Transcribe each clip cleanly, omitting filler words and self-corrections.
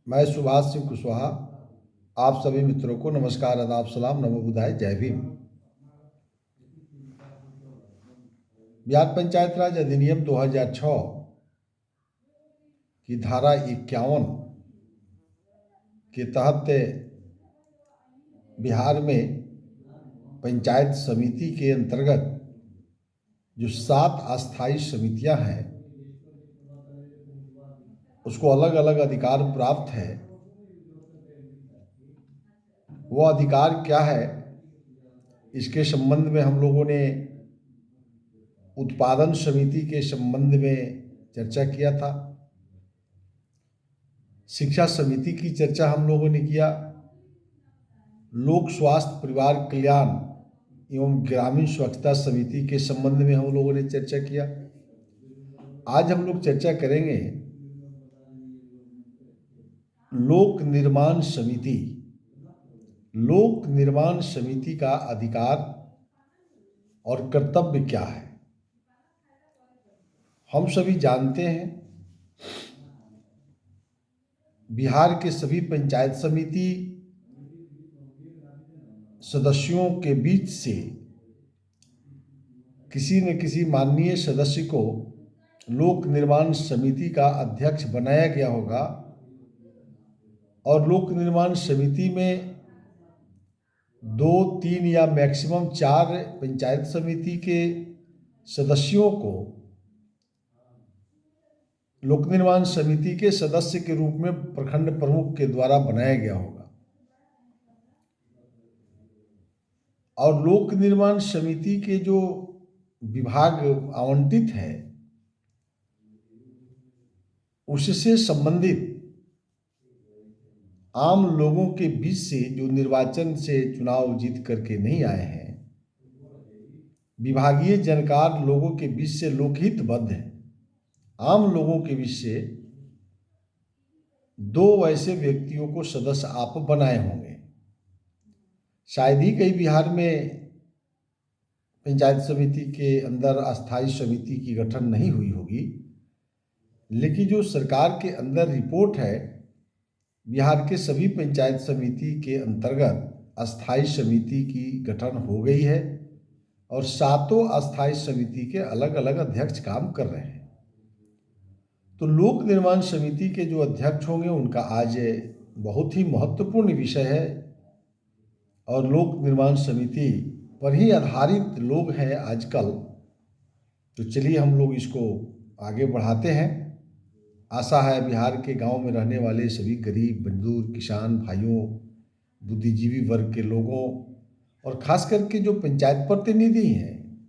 मैं सुभाष सिंह कुशवाहा आप सभी मित्रों को नमस्कार, आदाब, सलाम, नमो बुद्धाय, जय भीम। बिहार पंचायत राज अधिनियम 2006 की धारा 51 के तहत बिहार में पंचायत समिति के अंतर्गत जो 7 अस्थायी समितियां हैं उसको अलग अलग अधिकार प्राप्त है। वो अधिकार क्या है, इसके संबंध में हम लोगों ने उत्पादन समिति के संबंध में चर्चा किया था। शिक्षा समिति की चर्चा हम लोगों ने किया। लोक स्वास्थ्य परिवार कल्याण एवं ग्रामीण स्वच्छता समिति के संबंध में हम लोगों ने चर्चा किया। आज हम लोग चर्चा करेंगे लोक निर्माण समिति। लोक निर्माण समिति का अधिकार और कर्तव्य क्या है। हम सभी जानते हैं बिहार के सभी पंचायत समिति सदस्यों के बीच से किसी न किसी माननीय सदस्य को लोक निर्माण समिति का अध्यक्ष बनाया गया होगा और लोक निर्माण समिति में 2, 3 या मैक्सिमम 4 पंचायत समिति के सदस्यों को लोक निर्माण समिति के सदस्य के रूप में प्रखंड प्रमुख के द्वारा बनाया गया होगा। और लोक निर्माण समिति के जो विभाग आवंटित है उससे संबंधित आम लोगों के बीच से जो निर्वाचन से चुनाव जीत करके नहीं आए हैं, विभागीय जानकार लोगों के बीच से लोकहितबद्ध हैं, आम लोगों के बीच से 2 ऐसे व्यक्तियों को सदस्य आप बनाए होंगे। शायद ही कहीं बिहार में पंचायत समिति के अंदर अस्थायी समिति की गठन नहीं हुई होगी, लेकिन जो सरकार के अंदर रिपोर्ट है, बिहार के सभी पंचायत समिति के अंतर्गत अस्थायी समिति की गठन हो गई है और 7 अस्थायी समिति के अलग अलग अध्यक्ष काम कर रहे हैं। तो लोक निर्माण समिति के जो अध्यक्ष होंगे उनका आज बहुत ही महत्वपूर्ण विषय है और लोक निर्माण समिति पर ही आधारित लोग हैं आजकल। तो चलिए हम लोग इसको आगे बढ़ाते हैं। आशा है बिहार के गांव में रहने वाले सभी गरीब, मजदूर, किसान भाइयों, बुद्धिजीवी वर्ग के लोगों और खास करके जो पंचायत प्रतिनिधि हैं,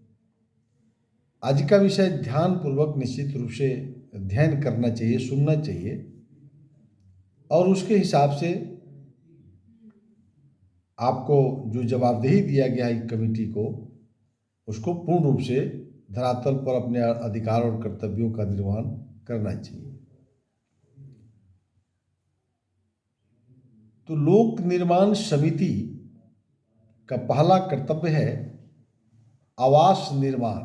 आज का विषय ध्यानपूर्वक निश्चित रूप से अध्ययन करना चाहिए, सुनना चाहिए और उसके हिसाब से आपको जो जवाबदेही दिया गया है कमेटी को, उसको पूर्ण रूप से धरातल पर अपने अधिकार और कर्तव्यों का निर्वहन करना चाहिए। तो लोक निर्माण समिति का पहला कर्तव्य है आवास निर्माण।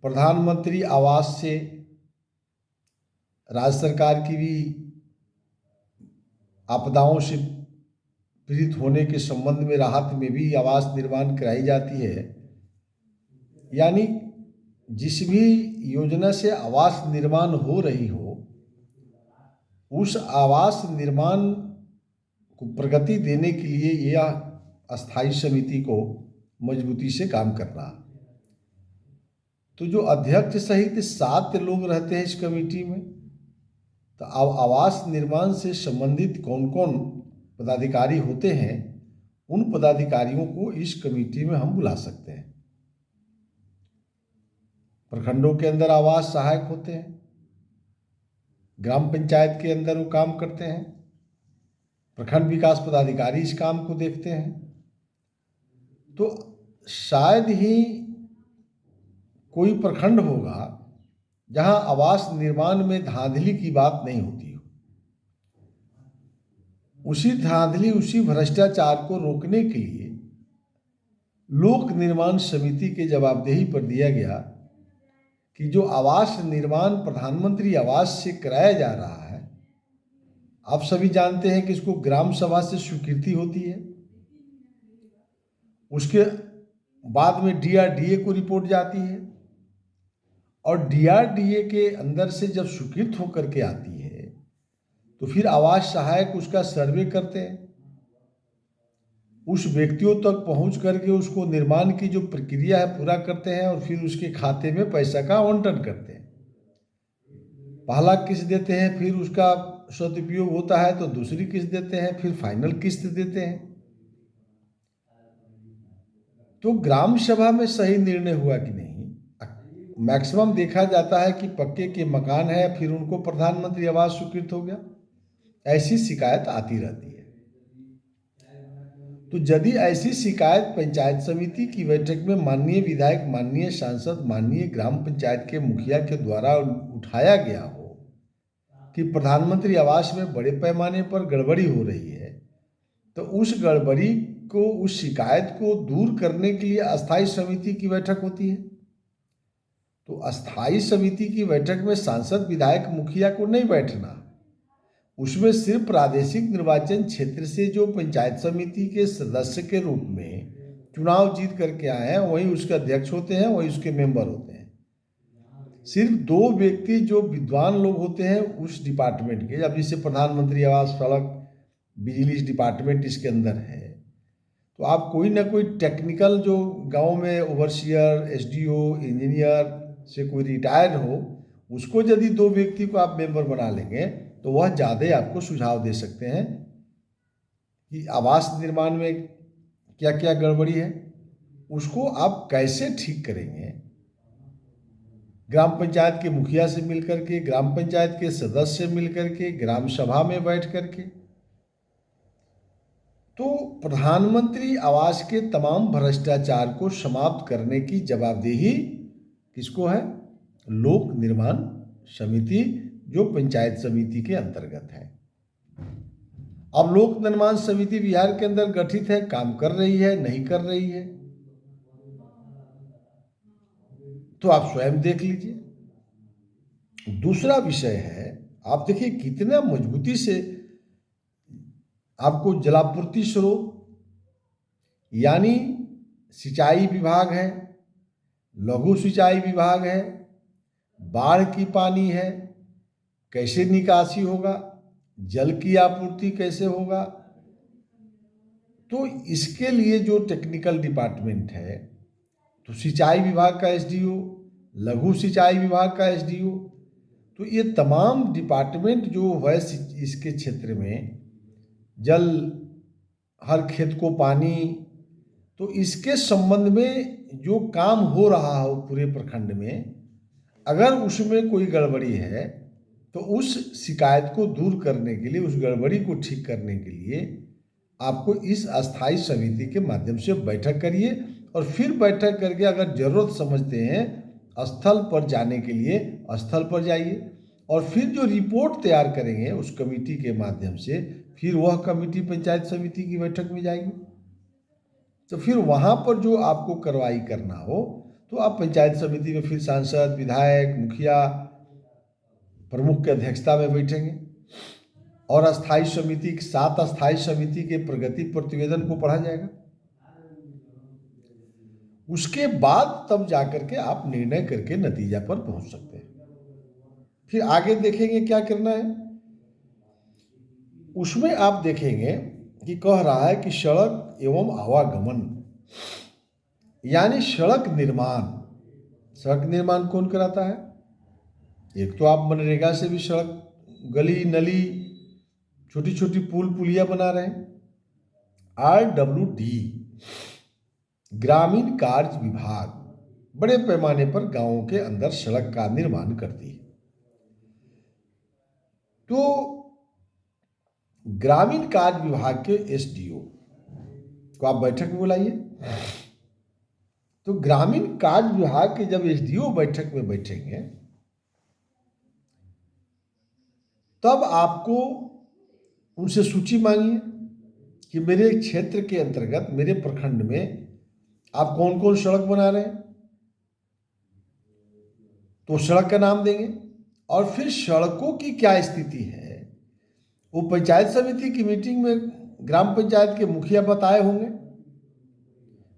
प्रधानमंत्री आवास से राज्य सरकार की भी आपदाओं से पीड़ित होने के संबंध में राहत में भी आवास निर्माण कराई जाती है। यानी जिस भी योजना से आवास निर्माण हो रही हो, उस आवास निर्माण को प्रगति देने के लिए यह अस्थायी समिति को मजबूती से काम करना। तो जो अध्यक्ष सहित 7 लोग रहते हैं इस कमेटी में, तो अब आवास निर्माण से संबंधित कौन कौन पदाधिकारी होते हैं, उन पदाधिकारियों को इस कमेटी में हम बुला सकते हैं। प्रखंडों के अंदर आवास सहायक होते हैं, ग्राम पंचायत के अंदर वो काम करते हैं, प्रखंड विकास पदाधिकारी इस काम को देखते हैं। तो शायद ही कोई प्रखंड होगा जहां आवास निर्माण में धांधली की बात नहीं होती हो। उसी धांधली, उसी भ्रष्टाचार को रोकने के लिए लोक निर्माण समिति के जवाबदेही पर दिया गया कि जो आवास निर्माण प्रधानमंत्री आवास से कराया जा रहा है, आप सभी जानते हैं कि इसको ग्राम सभा से स्वीकृति होती है, उसके बाद में डीआरडीए को रिपोर्ट जाती है, और डीआरडीए के अंदर से जब स्वीकृत होकर के आती है तो फिर आवास सहायक उसका सर्वे करते हैं, उस व्यक्तियों तक पहुंच करके उसको निर्माण की जो प्रक्रिया है पूरा करते हैं, और फिर उसके खाते में पैसा का आवंटन करते हैं। पहला किस्त देते हैं, फिर उसका सदुपयोग होता है तो दूसरी किस्त देते हैं, फिर फाइनल किस्त देते हैं। तो ग्राम सभा में सही निर्णय हुआ कि नहीं, मैक्सिमम देखा जाता है कि पक्के के मकान है, फिर उनको प्रधानमंत्री आवास स्वीकृत हो गया, ऐसी शिकायत आती रहती है। तो यदि ऐसी शिकायत पंचायत समिति की बैठक में माननीय विधायक, माननीय सांसद, माननीय ग्राम पंचायत के मुखिया के द्वारा उठाया गया हो कि प्रधानमंत्री आवास में बड़े पैमाने पर गड़बड़ी हो रही है, तो उस गड़बड़ी को, उस शिकायत को दूर करने के लिए अस्थायी समिति की बैठक होती है। तो अस्थायी समिति की बैठक में सांसद, विधायक, मुखिया को नहीं बैठना, उसमें सिर्फ प्रादेशिक निर्वाचन क्षेत्र से जो पंचायत समिति के सदस्य के रूप में चुनाव जीत करके आए हैं वही उसके अध्यक्ष होते हैं, वही उसके मेंबर होते हैं। सिर्फ 2 व्यक्ति जो विद्वान लोग होते हैं उस डिपार्टमेंट के, अब जैसे प्रधानमंत्री आवास, सड़क, बिजली डिपार्टमेंट इसके अंदर है, तो आप कोई ना कोई टेक्निकल जो गांव में ओवरसियर, एसडीओ, इंजीनियर से कोई रिटायर्ड हो, उसको यदि 2 व्यक्ति को आप मेंबर बना लेंगे तो वह ज़्यादा आपको सुझाव दे सकते हैं कि आवास निर्माण में क्या क्या गड़बड़ी है, उसको आप कैसे ठीक करेंगे। ग्राम पंचायत के मुखिया से मिलकर के, ग्राम पंचायत के सदस्य मिलकर के, ग्राम सभा में बैठ करके, तो प्रधानमंत्री आवास के तमाम भ्रष्टाचार को समाप्त करने की जवाबदेही किसको है? लोक निर्माण समिति, जो पंचायत समिति के अंतर्गत है। अब लोक निर्माण समिति बिहार के अंदर गठित है, काम कर रही है, नहीं कर रही है, तो आप स्वयं देख लीजिए। दूसरा विषय है, आप देखिए कितना मजबूती से आपको जलापूर्ति स्रोत यानी सिंचाई विभाग है, लघु सिंचाई विभाग है, बाढ़ की पानी है, कैसे निकासी होगा, जल की आपूर्ति कैसे होगा, तो इसके लिए जो टेक्निकल डिपार्टमेंट है, तो सिंचाई विभाग का एसडीओ, लघु सिंचाई विभाग का एसडीओ, तो ये तमाम डिपार्टमेंट जो है इसके क्षेत्र में, जल, हर खेत को पानी, तो इसके संबंध में जो काम हो रहा हो पूरे प्रखंड में, अगर उसमें कोई गड़बड़ी है तो उस शिकायत को दूर करने के लिए, उस गड़बड़ी को ठीक करने के लिए आपको इस अस्थायी समिति के माध्यम से बैठक करिए, और फिर बैठक करके अगर ज़रूरत समझते हैं स्थल पर जाने के लिए स्थल पर जाइए, और फिर जो रिपोर्ट तैयार करेंगे उस कमेटी के माध्यम से, फिर वह कमेटी पंचायत समिति की बैठक में जाएगी। तो फिर वहाँ पर जो आपको कार्रवाई करना हो तो आप पंचायत समिति में फिर सांसद, विधायक, मुखिया, प्रमुख की अध्यक्षता में बैठेंगे, और अस्थायी समिति, 7 अस्थायी समिति के प्रगति प्रतिवेदन को पढ़ा जाएगा। उसके बाद तब जाकर के आप निर्णय करके नतीजा पर पहुंच सकते हैं। फिर आगे देखेंगे क्या करना है। उसमें आप देखेंगे कि कह रहा है कि सड़क एवं आवागमन यानी सड़क निर्माण। सड़क निर्माण कौन कराता है? एक तो आप मनरेगा से भी सड़क, गली नली, छोटी छोटी पुल पुलिया बना रहे हैं। RWD ग्रामीण कार्य विभाग बड़े पैमाने पर गांवों के अंदर सड़क का निर्माण करती है। तो ग्रामीण कार्य विभाग के एसडीओ को आप बैठक में बुलाइए। तो ग्रामीण कार्य विभाग के जब एसडीओ बैठक में बैठेंगे तब आपको उनसे सूची मांगिए कि मेरे क्षेत्र के अंतर्गत, मेरे प्रखंड में आप कौन कौन सड़क बना रहे हैं, तो सड़क का नाम देंगे, और फिर सड़कों की क्या स्थिति है वो पंचायत समिति की मीटिंग में ग्राम पंचायत के मुखिया बताए होंगे।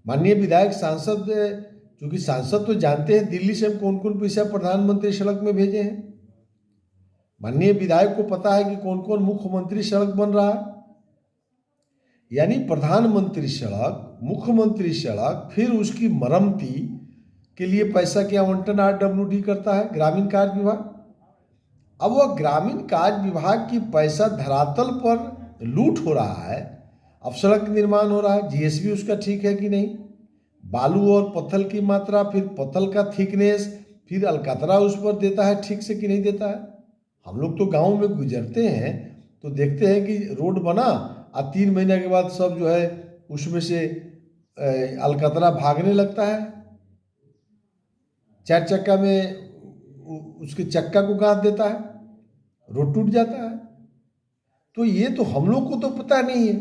माननीय विधायक सांसद, क्योंकि सांसद तो जानते हैं दिल्ली से हम कौन कौन पैसा प्रधानमंत्री सड़क में भेजे हैं। माननीय विधायक को पता है कि कौन कौन मुख्यमंत्री सड़क बन रहा है। यानी प्रधानमंत्री सड़क, मुख्यमंत्री सड़क, फिर उसकी मरम्मती के लिए पैसा के आवंटन RWD करता है, ग्रामीण कार्य विभाग। अब वह ग्रामीण कार्य विभाग की पैसा धरातल पर लूट हो रहा है। अब सड़क निर्माण हो रहा है, GSB उसका ठीक है कि नहीं, बालू और पत्थर की मात्रा, फिर पत्थर का थिकनेस, फिर अलकतरा उस पर देता है ठीक से कि नहीं देता है। हम लोग तो गांव में गुजरते हैं तो देखते हैं कि रोड बना और 3 महीने के बाद सब जो है उसमें से अलकतरा भागने लगता है, 4 चक्का में उसके चक्का को गांथ देता है, रोड टूट जाता है। तो ये तो हम लोग को तो पता नहीं है।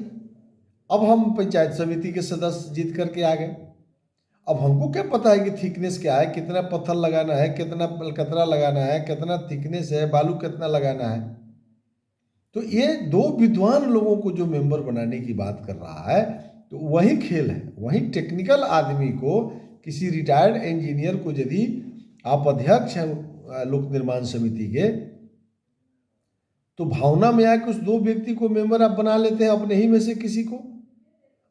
अब हम पंचायत समिति के सदस्य जीत करके आ गए, अब हमको क्या पता है कि थिकनेस क्या है, कितना पत्थर लगाना है, कितना अलकतरा लगाना है, कितना थिकनेस है, बालू कितना लगाना है। तो ये 2 विद्वान लोगों को जो मेंबर बनाने की बात कर रहा है, तो वही खेल है। वही टेक्निकल आदमी को, किसी रिटायर्ड इंजीनियर को यदि आप अध्यक्ष हैं लोक निर्माण समिति के, तो भावना में आके उस 2 व्यक्ति को मेंबर आप बना लेते हैं अपने ही में से किसी को।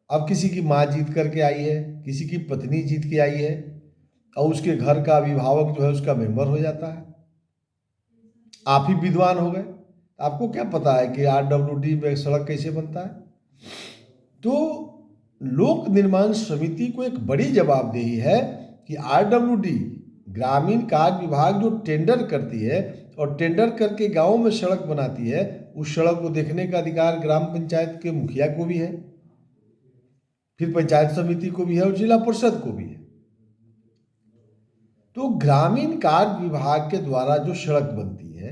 अब किसी की माँ जीत करके आई है, किसी की पत्नी जीत के आई है, और उसके घर का अभिभावक जो है उसका मेंबर हो जाता है। आप ही विद्वान हो गए, आपको क्या पता है कि RWD में सड़क कैसे बनता है। तो लोक निर्माण समिति को एक बड़ी जवाबदेही है कि RWD, ग्रामीण कार्य विभाग, जो टेंडर करती है और टेंडर करके गाँव में सड़क बनाती है, उस सड़क को देखने का अधिकार ग्राम पंचायत के मुखिया को भी है, फिर पंचायत समिति को भी है और जिला परिषद को भी है। तो ग्रामीण कार्य विभाग के द्वारा जो सड़क बनती है,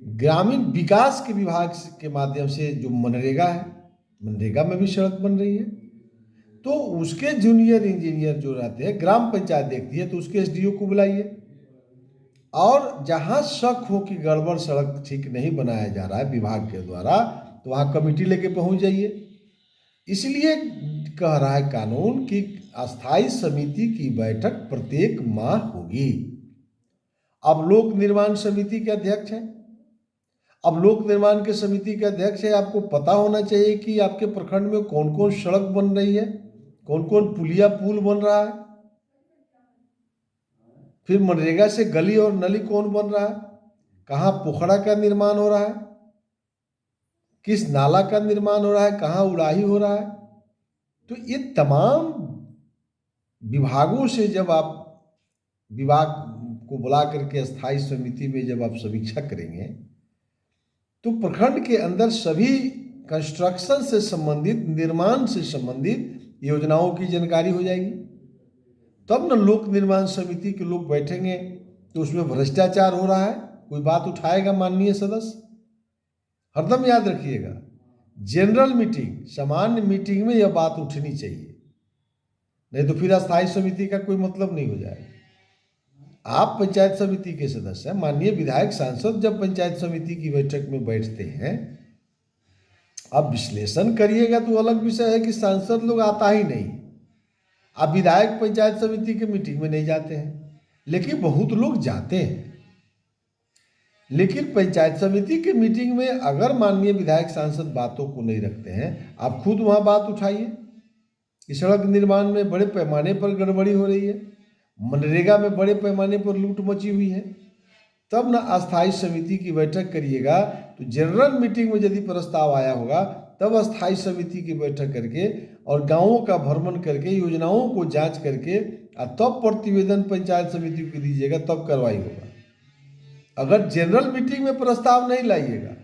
ग्रामीण विकास के विभाग के माध्यम से जो मनरेगा है, मनरेगा में भी सड़क बन रही है, तो उसके जूनियर इंजीनियर जो रहते हैं, ग्राम पंचायत देखती है तो उसके SDO को बुलाइए, और जहां शक हो कि गड़बड़ सड़क ठीक नहीं बनाया जा रहा है विभाग के द्वारा, तो वहां कमेटी लेके पहुंच जाइए। इसलिए कह रहा है कानून कि अस्थाई समिति की बैठक प्रत्येक माह होगी। अब लोक निर्माण समिति के अध्यक्ष हैं, अब लोक निर्माण के समिति के अध्यक्ष है, आपको पता होना चाहिए कि आपके प्रखंड में कौन कौन सड़क बन रही है, कौन कौन पुलिया पुल बन रहा है, फिर मनरेगा से गली और नली कौन बन रहा है, कहाँ पोखड़ा का निर्माण हो रहा है, किस नाला का निर्माण हो रहा है, कहाँ उड़ाही हो रहा है। तो ये तमाम विभागों से जब आप विभाग को बुला करके अस्थाई समिति में जब आप समीक्षा करेंगे, तो प्रखंड के अंदर सभी कंस्ट्रक्शन से संबंधित, निर्माण से संबंधित योजनाओं की जानकारी हो जाएगी। तब न लोक निर्माण समिति के लोग बैठेंगे तो उसमें भ्रष्टाचार हो रहा है कोई बात उठाएगा माननीय सदस्य। हरदम याद रखिएगा, जनरल मीटिंग, सामान्य मीटिंग में यह बात उठनी चाहिए, नहीं तो फिर अस्थायी समिति का कोई मतलब नहीं हो जाएगा। आप पंचायत समिति के सदस्य हैं, माननीय विधायक सांसद जब पंचायत समिति की बैठक में बैठते हैं, आप विश्लेषण करिएगा तो अलग विषय है कि सांसद लोग आता ही नहीं, आप विधायक पंचायत समिति के मीटिंग में नहीं जाते हैं, लेकिन बहुत लोग जाते हैं। लेकिन पंचायत समिति के मीटिंग में अगर माननीय विधायक सांसद बातों को नहीं रखते हैं, आप खुद वहां बात उठाइए कि सड़क निर्माण में बड़े पैमाने पर गड़बड़ी हो रही है, मनरेगा में बड़े पैमाने पर लूट मची हुई है, तब ना अस्थायी समिति की बैठक करिएगा। तो जनरल मीटिंग में यदि प्रस्ताव आया होगा तब अस्थायी समिति की बैठक करके और गांवों का भ्रमण करके योजनाओं को जांच करके तब प्रतिवेदन पंचायत समिति को दीजिएगा, तब कार्रवाई होगा। अगर जनरल मीटिंग में प्रस्ताव नहीं लाइएगा,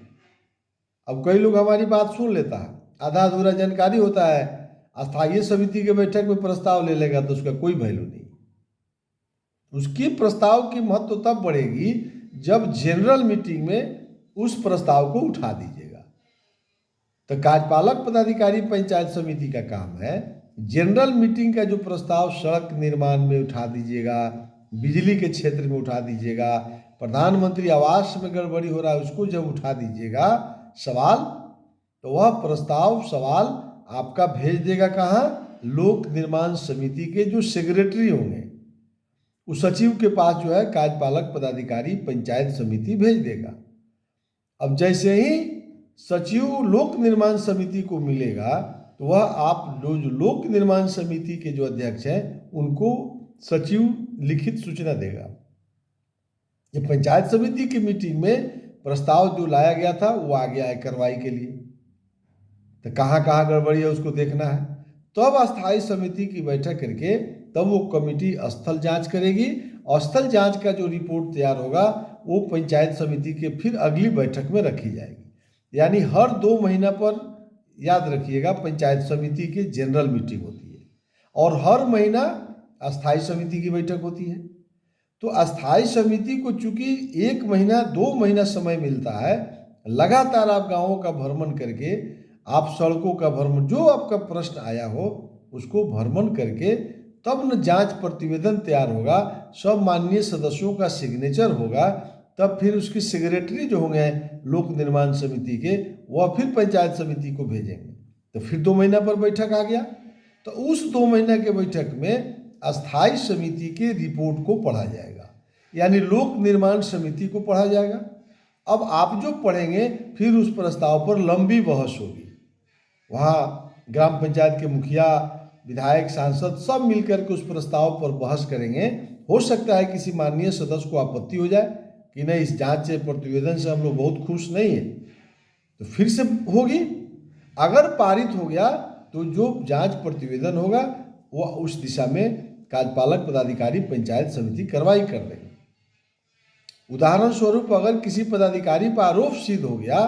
अब कई लोग हमारी बात सुन लेता है, आधा अधूरा जानकारी होता है, अस्थायी समिति के बैठक में प्रस्ताव ले लेगा तो उसका कोई वैल्यू नहीं। उसकी प्रस्ताव की महत्व तब बढ़ेगी जब जनरल मीटिंग में उस प्रस्ताव को उठा दीजिएगा। तो कार्यपालक पदाधिकारी पंचायत समिति का काम है जनरल मीटिंग का जो प्रस्ताव सड़क निर्माण में उठा दीजिएगा, बिजली के क्षेत्र में उठा दीजिएगा, प्रधानमंत्री आवास में गड़बड़ी हो रहा है उसको जब उठा दीजिएगा, सवाल, तो वह प्रस्ताव सवाल आपका भेज देगा कहाँ? लोक निर्माण समिति के जो सेक्रेटरी होंगे उस सचिव के पास जो है कार्यपालक पदाधिकारी पंचायत समिति भेज देगा। अब जैसे ही सचिव लोक निर्माण समिति को मिलेगा तो वह आप जो लोक निर्माण समिति के जो अध्यक्ष हैं उनको सचिव लिखित सूचना देगा। ये पंचायत समिति की मीटिंग में प्रस्ताव जो लाया गया था वो आ गया है कार्रवाई के लिए, तो कहाँ कहाँ गड़बड़ी है उसको देखना है। तो अब अस्थायी समिति की बैठक करके तब वो कमेटी स्थल जांच करेगी और स्थल जांच का जो रिपोर्ट तैयार होगा वो पंचायत समिति के फिर अगली बैठक में रखी जाएगी। यानी हर 2 महीना पर, याद रखिएगा, पंचायत समिति की जनरल मीटिंग होती है और हर महीना अस्थायी समिति की बैठक होती है। तो अस्थायी समिति को चूंकि 1 महीना 2 महीना समय मिलता है, लगातार आप गांवों का भ्रमण करके, आप सड़कों का भ्रमण, जो आपका प्रश्न आया हो उसको भ्रमण करके तब न जांच प्रतिवेदन तैयार होगा, सब माननीय सदस्यों का सिग्नेचर होगा, तब फिर उसके सेक्रेटरी जो होंगे लोक निर्माण समिति के वह फिर पंचायत समिति को भेजेंगे। तो फिर 2 महीना पर बैठक आ गया। तो उस 2 महीना के बैठक में अस्थायी समिति के रिपोर्ट को पढ़ा जाएगा, यानी लोक निर्माण समिति को पढ़ा जाएगा। अब आप जो पढ़ेंगे फिर उस प्रस्ताव पर लंबी बहस होगी, वहाँ ग्राम पंचायत के मुखिया, विधायक, सांसद सब मिलकर के उस प्रस्ताव पर बहस करेंगे। हो सकता है किसी माननीय सदस्य को आपत्ति हो जाए कि नहीं, इस जांच से, प्रतिवेदन से हम लोग बहुत खुश नहीं हैं, तो फिर से होगी। अगर पारित हो गया तो जो जांच प्रतिवेदन होगा वह उस दिशा में कार्यपालक पदाधिकारी पंचायत समिति कार्रवाई कर देंगे। उदाहरण स्वरूप अगर किसी पदाधिकारी पर आरोप सिद्ध हो गया,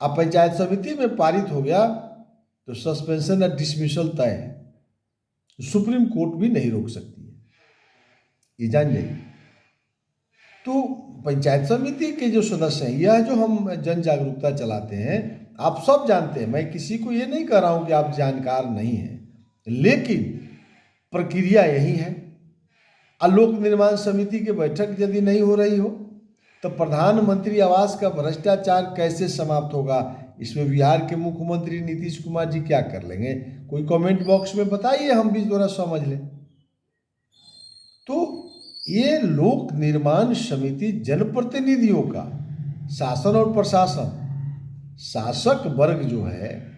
अब पंचायत समिति में पारित हो गया, तो सस्पेंशन या डिसमिसल तय है, सुप्रीम कोर्ट भी नहीं रोक सकती है, ये जान जाइए। तो पंचायत समिति के जो सदस्य हैं, यह जो हम जन जागरूकता चलाते हैं, आप सब जानते हैं, मैं किसी को ये नहीं कह रहा हूं कि आप जानकार नहीं हैं, लेकिन प्रक्रिया यही है। लोक निर्माण समिति की बैठक यदि नहीं हो रही हो तो प्रधानमंत्री आवास का भ्रष्टाचार कैसे समाप्त होगा, इसमें बिहार के मुख्यमंत्री नीतीश कुमार जी क्या कर लेंगे? कोई कमेंट बॉक्स में बताइए, हम भी थोड़ा समझ लें। तो ये लोक निर्माण समिति जनप्रतिनिधियों का, शासन और प्रशासन, शासक वर्ग जो है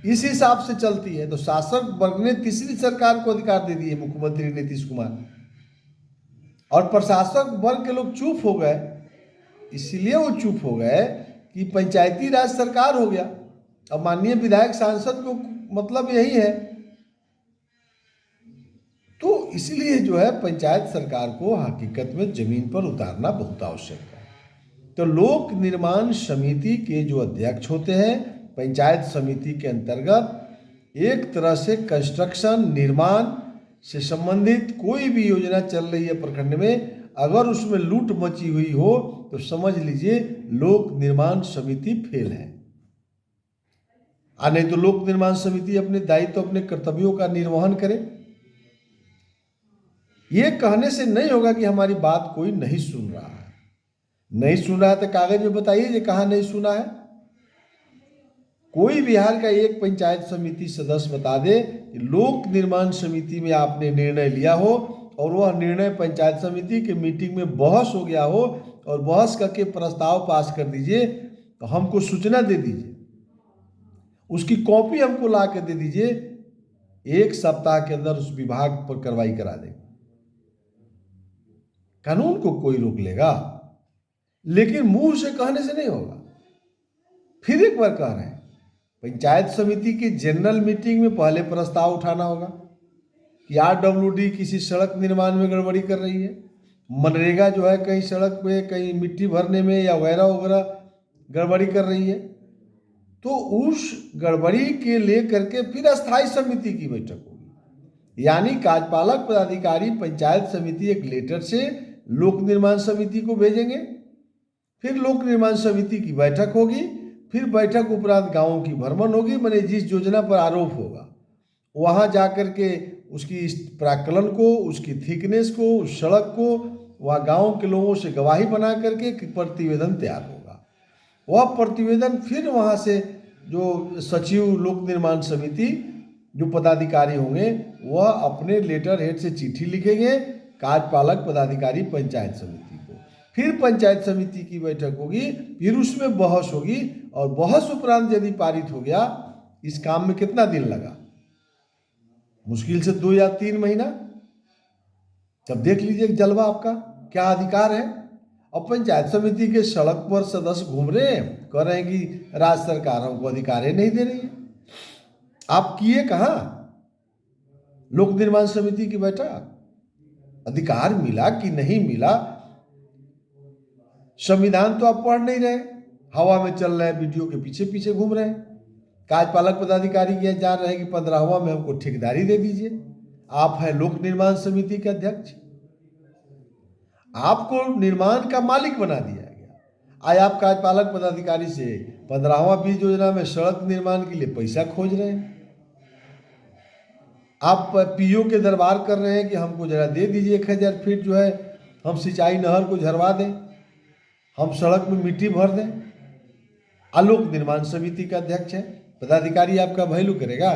इस हिसाब से चलती है। तो शासक वर्ग ने तीसरी सरकार को अधिकार दे दिए, मुख्यमंत्री नीतीश कुमार, और प्रशासक वर्ग के लोग चुप हो गए। इसलिए वो चुप हो गए कि पंचायती राज सरकार हो गया। अब माननीय विधायक, सांसद को मतलब यही है। तो इसलिए जो है पंचायत सरकार को हकीकत में जमीन पर उतारना बहुत आवश्यक है। तो लोक निर्माण समिति के जो अध्यक्ष होते हैं, पंचायत समिति के अंतर्गत एक तरह से कंस्ट्रक्शन, निर्माण से संबंधित कोई भी योजना चल रही है प्रखंड में, अगर उसमें लूट मची हुई हो तो समझ लीजिए लोक निर्माण समिति फेल है। नहीं तो लोक निर्माण समिति अपने दायित्व, अपने कर्तव्यों का निर्वहन करे। ये कहने से नहीं होगा कि हमारी बात कोई नहीं सुन रहा है। नहीं सुन रहा है तो कागज में बताइए ये कहाँ नहीं सुना है। कोई बिहार का एक पंचायत समिति सदस्य बता दे कि लोक निर्माण समिति में आपने निर्णय लिया हो और वह निर्णय पंचायत समिति की मीटिंग में बहस हो गया हो और बहस करके प्रस्ताव पास कर दीजिए, तो हमको सूचना दे दीजिए, उसकी कॉपी हमको ला के दे दीजिए, 1 सप्ताह के अंदर उस विभाग पर कार्रवाई करा दें। कानून को कोई रोक लेगा, लेकिन मुंह से कहने से नहीं होगा। फिर एक बार कह रहे हैं, पंचायत समिति की जनरल मीटिंग में पहले प्रस्ताव उठाना होगा कि आरडब्ल्यूडी किसी सड़क निर्माण में गड़बड़ी कर रही है, मनरेगा जो है कहीं सड़क पे, कहीं मिट्टी भरने में या वगैरह वगैरह गड़बड़ी कर रही है। तो उस गड़बड़ी के लेकर के फिर अस्थायी समिति की बैठक होगी, यानी कार्यपालक पदाधिकारी पंचायत समिति एक लेटर से लोक निर्माण समिति को भेजेंगे, फिर लोक निर्माण समिति की बैठक होगी, फिर बैठक उपरांत गांवों की भ्रमण होगी। मैंने जिस योजना पर आरोप होगा वहां जाकर के उसकी प्राक्कलन को, उसकी थिकनेस को, उस सड़क को, वहाँ गांव के लोगों से गवाही बना करके प्रतिवेदन तैयार होगा। वह प्रतिवेदन फिर वहाँ से जो सचिव लोक निर्माण समिति जो पदाधिकारी होंगे वह अपने लेटर हेड से चिट्ठी लिखेंगे कार्यपालक पदाधिकारी पंचायत समिति को। फिर पंचायत समिति की बैठक होगी, फिर उसमें बहस होगी और बहस उपरांत यदि पारित हो गया, इस काम में कितना दिन लगा? मुश्किल से 2 या 3 महीना। तब देख लीजिए जलवा आपका क्या अधिकार है। अब पंचायत समिति के सड़क पर सदस्य घूम रहे हैं, कह रहे हैं कि राज्य सरकार हमको अधिकार ही नहीं दे रही है। आप किए कहाँ? लोक निर्माण समिति की बैठक, अधिकार मिला कि नहीं मिला? संविधान तो आप पढ़ नहीं रहे, हवा में चल रहे हैं, वीडियो के पीछे पीछे घूम रहे हैं। कार्यपालक पदाधिकारी ये जान रहे हैं कि 15वां में हमको ठेकेदारी दे दीजिए। आप हैं लोक निर्माण समिति के अध्यक्ष, आपको निर्माण का मालिक बना दिया गया। आज आप कार्यपालक पदाधिकारी से 15वां बीज योजना में सड़क निर्माण के लिए पैसा खोज रहे हैं। आप पीओ के दरबार कर रहे हैं कि हमको जरा दे दीजिए 1000 फीट, जो है हम सिंचाई नहर को झरवा दें, हम सड़क में मिट्टी भर दें। आलोक निर्माण समिति का अध्यक्ष है, पदाधिकारी आपका वैल्यू करेगा?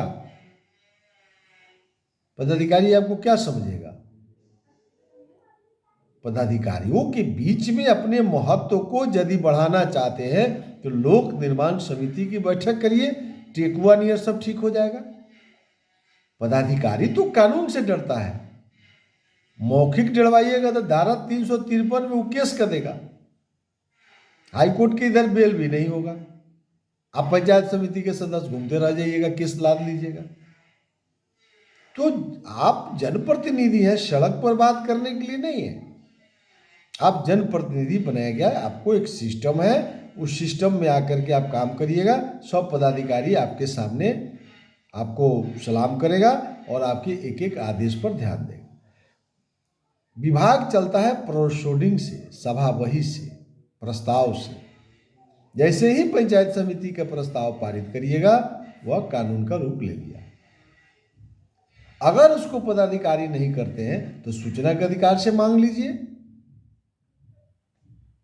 पदाधिकारी आपको क्या समझेगा? पदाधिकारियों के बीच में अपने महत्व को यदि बढ़ाना चाहते हैं तो लोक निर्माण समिति की बैठक करिए, टेकुआ नियर सब ठीक हो जाएगा। पदाधिकारी तो कानून से डरता है, मौखिक डरवाइएगा तो धारा 353 में वो केस कर देगा। हाईकोर्ट के इधर बेल भी नहीं होगा। आप पंचायत समिति के सदस्य घूमते रह जाइएगा, केस लाद लीजिएगा। तो आप जनप्रतिनिधि हैं, सड़क पर बात करने के लिए नहीं है। आप जनप्रतिनिधि बनाया गया, आपको एक सिस्टम है, उस सिस्टम में आकर के आप काम करिएगा। सब पदाधिकारी आपके सामने आपको सलाम करेगा और आपके एक एक आदेश पर ध्यान देगा। विभाग चलता है प्रोसीडिंग से, सभा बही से, प्रस्ताव से। जैसे ही पंचायत समिति का प्रस्ताव पारित करिएगा, वह कानून का रूप ले लिया। अगर उसको पदाधिकारी नहीं करते हैं तो सूचना के अधिकार से मांग लीजिए।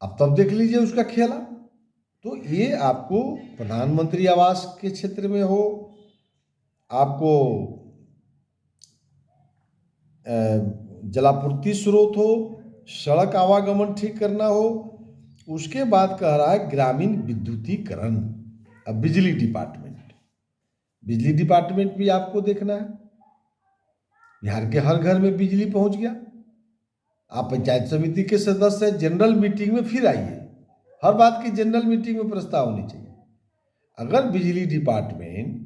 अब तब देख लीजिए उसका खेला। तो ये आपको प्रधानमंत्री आवास के क्षेत्र में हो, आपको जलापूर्ति स्रोत हो, सड़क आवागमन ठीक करना हो, उसके बाद कह रहा है ग्रामीण विद्युतीकरण। अब बिजली डिपार्टमेंट भी आपको देखना है। बिहार के हर घर में बिजली पहुंच गया। आप पंचायत समिति के सदस्य हैं, जनरल मीटिंग में फिर आइए, हर बात की जनरल मीटिंग में प्रस्ताव होनी चाहिए। अगर बिजली डिपार्टमेंट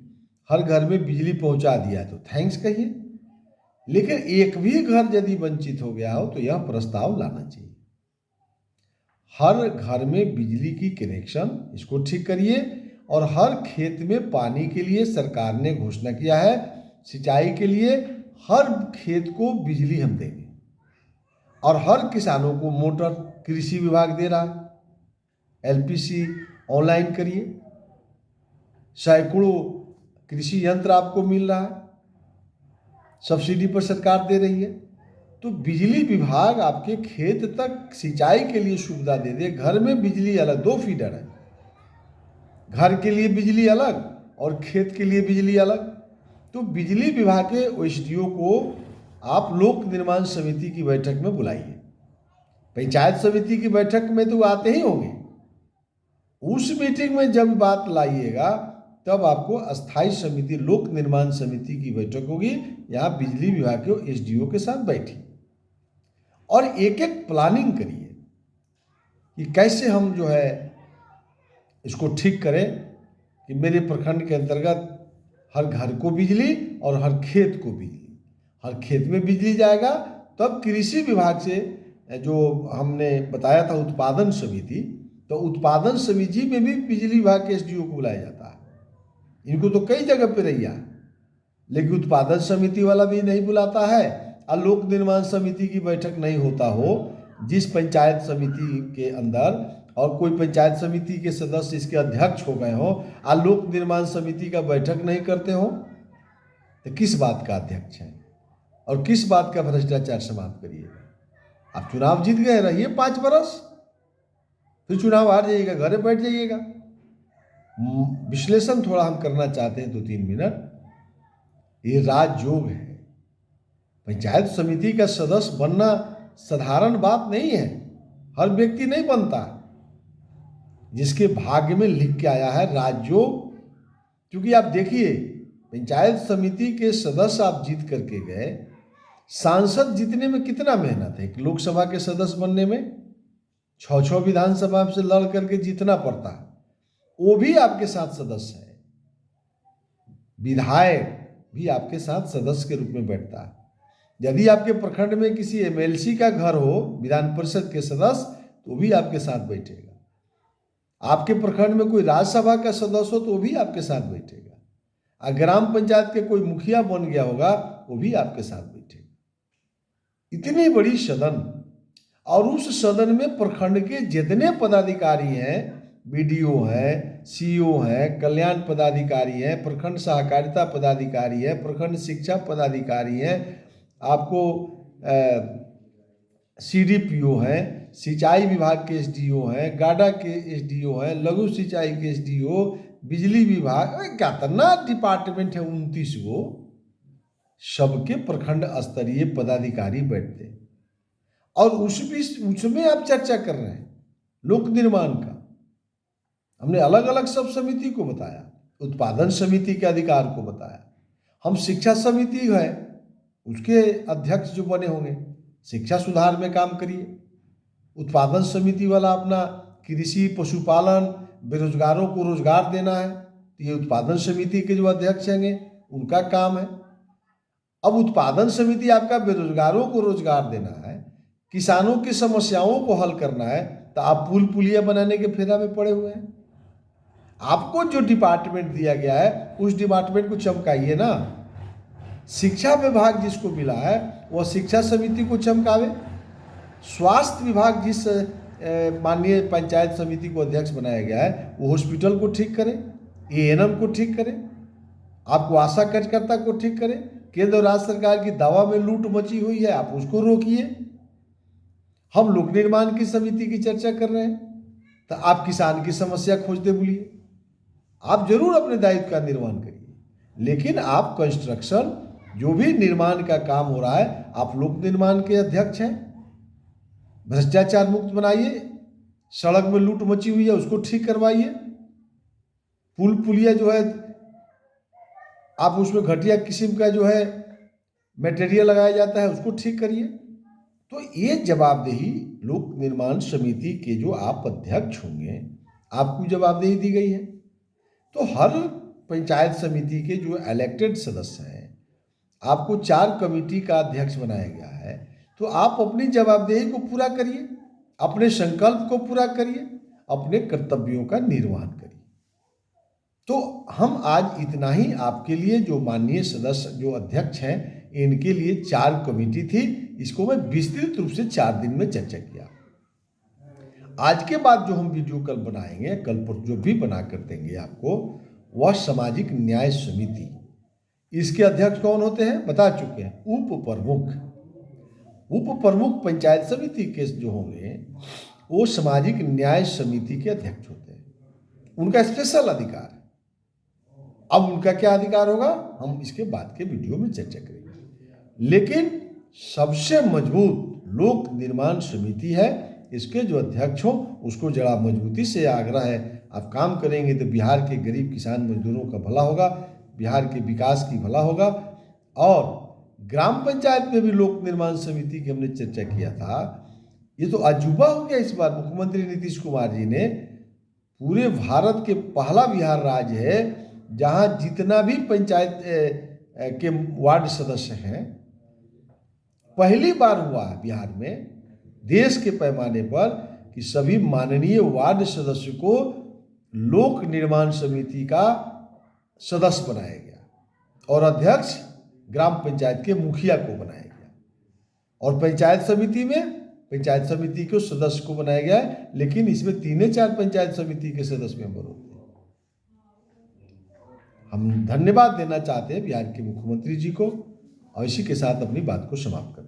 हर घर में बिजली पहुंचा दिया तो थैंक्स कहिए, लेकिन एक भी घर यदि वंचित हो गया हो तो यह प्रस्ताव लाना चाहिए। हर घर में बिजली की कनेक्शन, इसको ठीक करिए। और हर खेत में पानी के लिए सरकार ने घोषणा किया है, सिंचाई के लिए हर खेत को बिजली हम देंगे। और हर किसानों को मोटर कृषि विभाग दे रहा है। एलपीसी ऑनलाइन करिए, सैकड़ों कृषि यंत्र आपको मिल रहा है, सब्सिडी पर सरकार दे रही है। तो बिजली विभाग आपके खेत तक सिंचाई के लिए सुविधा दे दे। घर में बिजली अलग, 2 फीडर है, घर के लिए बिजली अलग और खेत के लिए बिजली अलग। तो बिजली विभाग के ओएसडीओ को आप लोक निर्माण समिति की बैठक में बुलाइए। पंचायत समिति की बैठक में तो आते ही होंगे, उस मीटिंग में जब बात लाइएगा तब आपको अस्थायी समिति, लोक निर्माण समिति की बैठक होगी। यहाँ बिजली विभाग के एसडीओ के साथ बैठिए और एक एक प्लानिंग करिए कि कैसे हम जो है इसको ठीक करें कि मेरे प्रखंड के अंतर्गत हर घर को बिजली और हर खेत को बिजली। हर खेत में बिजली जाएगा तब कृषि विभाग से जो हमने बताया था उत्पादन समिति, तो उत्पादन समिति में भी बिजली विभाग के एसडीओ को बुलाया जाता है। इनको तो कई जगह पे रहिया, लेकिन उत्पादन समिति वाला भी नहीं बुलाता है। और लोक निर्माण समिति की बैठक नहीं होता हो, जिस पंचायत समिति के अंदर और कोई पंचायत समिति के सदस्य इसके अध्यक्ष हो गए हो और लोक निर्माण समिति का बैठक नहीं करते हो, तो किस बात का अध्यक्ष है और किस बात का भ्रष्टाचार समाप्त करिएगा? आप चुनाव जीत गए, रहिए 5 बरस, फिर चुनाव हार जाइएगा, घर बैठ जाइएगा। विश्लेषण थोड़ा हम करना चाहते हैं 2-3 मिनट। ये राजयोग है। पंचायत समिति का सदस्य बनना साधारण बात नहीं है, हर व्यक्ति नहीं बनता। जिसके भाग्य में लिख के आया है राजयोग, क्योंकि आप देखिए पंचायत समिति के सदस्य आप जीत करके गए, सांसद जीतने में कितना मेहनत है। लोकसभा के सदस्य बनने में 6 विधानसभा से लड़ करके जीतना पड़ता है, वो भी आपके साथ सदस्य है। विधायक भी आपके साथ सदस्य के रूप में बैठता है। यदि आपके प्रखंड में किसी एमएलसी का घर हो, विधान परिषद के सदस्य, तो भी आपके साथ बैठेगा। आपके प्रखंड में कोई राज्यसभा का सदस्य हो तो भी आपके साथ बैठेगा। ग्राम पंचायत के कोई मुखिया बन गया होगा, वो भी आपके साथ बैठेगा। इतनी बड़ी सदन, और उस सदन में प्रखंड के जितने पदाधिकारी हैं, बीडीओ हैं, सीईओ हैं, कल्याण पदाधिकारी हैं, प्रखंड सहकारिता पदाधिकारी हैं, प्रखंड शिक्षा पदाधिकारी हैं, आपको सीडीपीओ हैं, सिंचाई विभाग के एसडीओ हैं, गाडा के एसडीओ हैं, लघु सिंचाई के एसडीओ, बिजली विभाग, कितना डिपार्टमेंट है, 29 गो। सबके प्रखंड स्तरीय पदाधिकारी बैठते हैं। और उसमें आप चर्चा कर रहे हैं लोक निर्माण का। हमने अलग अलग सब समिति को बताया, उत्पादन समिति के अधिकार को बताया। हम शिक्षा समिति है, उसके अध्यक्ष जो बने होंगे, शिक्षा सुधार में काम करिए। उत्पादन समिति वाला अपना कृषि, पशुपालन, बेरोजगारों को रोजगार देना है, तो ये उत्पादन समिति के जो अध्यक्ष हैं उनका काम है। अब उत्पादन समिति आपका बेरोजगारों को रोजगार देना है, किसानों की समस्याओं को हल करना है, तो आप पुल पुलिया बनाने के फेरा में पड़े हुए हैं। आपको जो डिपार्टमेंट दिया गया है उस डिपार्टमेंट को चमकाइए ना। शिक्षा विभाग जिसको मिला है वह शिक्षा समिति को चमकावे। स्वास्थ्य विभाग जिस माननीय पंचायत समिति को अध्यक्ष बनाया गया है वो हॉस्पिटल को ठीक करे, एएनएम को ठीक करे, आपको आशा कार्यकर्ता को ठीक करे। केंद्र और राज्य सरकार की दवा में लूट मची हुई है, आप उसको रोकिए। हम लोक निर्माण की समिति की चर्चा कर रहे हैं, तो आप किसान की समस्या खोजते बोलिए। आप जरूर अपने दायित्व का निर्वहन करिए, लेकिन आप कंस्ट्रक्शन जो भी निर्माण का काम हो रहा है, आप लोक निर्माण के अध्यक्ष हैं, भ्रष्टाचार मुक्त बनाइए। सड़क में लूट मची हुई है उसको ठीक करवाइए। पुल पुलिया जो है आप उसमें घटिया किस्म का जो है मटेरियल लगाया जाता है उसको ठीक करिए। तो ये जवाबदेही लोक निर्माण समिति के जो आप अध्यक्ष होंगे, आपको जवाबदेही दी गई है। तो हर पंचायत समिति के जो इलेक्टेड सदस्य हैं, आपको 4 कमेटी का अध्यक्ष बनाया गया है, तो आप अपनी जवाबदेही को पूरा करिए, अपने संकल्प को पूरा करिए, अपने कर्तव्यों का निर्वहन करिए। तो हम आज इतना ही आपके लिए, जो माननीय सदस्य जो अध्यक्ष हैं, इनके लिए 4 कमेटी थी, इसको मैं विस्तृत रूप से 4 दिन में चर्चा किया। आज के बाद जो हम वीडियो कल बनाएंगे, कल पर जो भी बना कर देंगे आपको, वह सामाजिक न्याय समिति। इसके अध्यक्ष कौन होते हैं बता चुके हैं, उप प्रमुख। उप प्रमुख पंचायत समिति के जो होंगे वो सामाजिक न्याय समिति के अध्यक्ष होते हैं, उनका स्पेशल अधिकार है। अब उनका क्या अधिकार होगा हम इसके बाद के वीडियो में चर्चा करेंगे। लेकिन सबसे मजबूत लोक निर्माण समिति है, इसके जो अध्यक्ष हो उसको जरा मजबूती से आग्रह है, आप काम करेंगे तो बिहार के गरीब किसान मजदूरों का भला होगा, बिहार के विकास की भला होगा। और ग्राम पंचायत में भी लोक निर्माण समिति की हमने चर्चा किया था। ये तो अजूबा हो गया इस बार, मुख्यमंत्री नीतीश कुमार जी ने पूरे भारत के पहला बिहार राज्य है जहां जितना भी पंचायत के वार्ड सदस्य हैं, पहली बार हुआ है बिहार में देश के पैमाने पर कि सभी माननीय वार्ड सदस्य को लोक निर्माण समिति का सदस्य बनाया गया और अध्यक्ष ग्राम पंचायत के मुखिया को बनाया गया। और पंचायत समिति के सदस्य को बनाया गया है, लेकिन इसमें 3-4 पंचायत समिति के सदस्य मेंबर होते हैं। हम धन्यवाद देना चाहते हैं बिहार के मुख्यमंत्री जी को, और इसी के साथ अपनी बात को समाप्त करते हैं।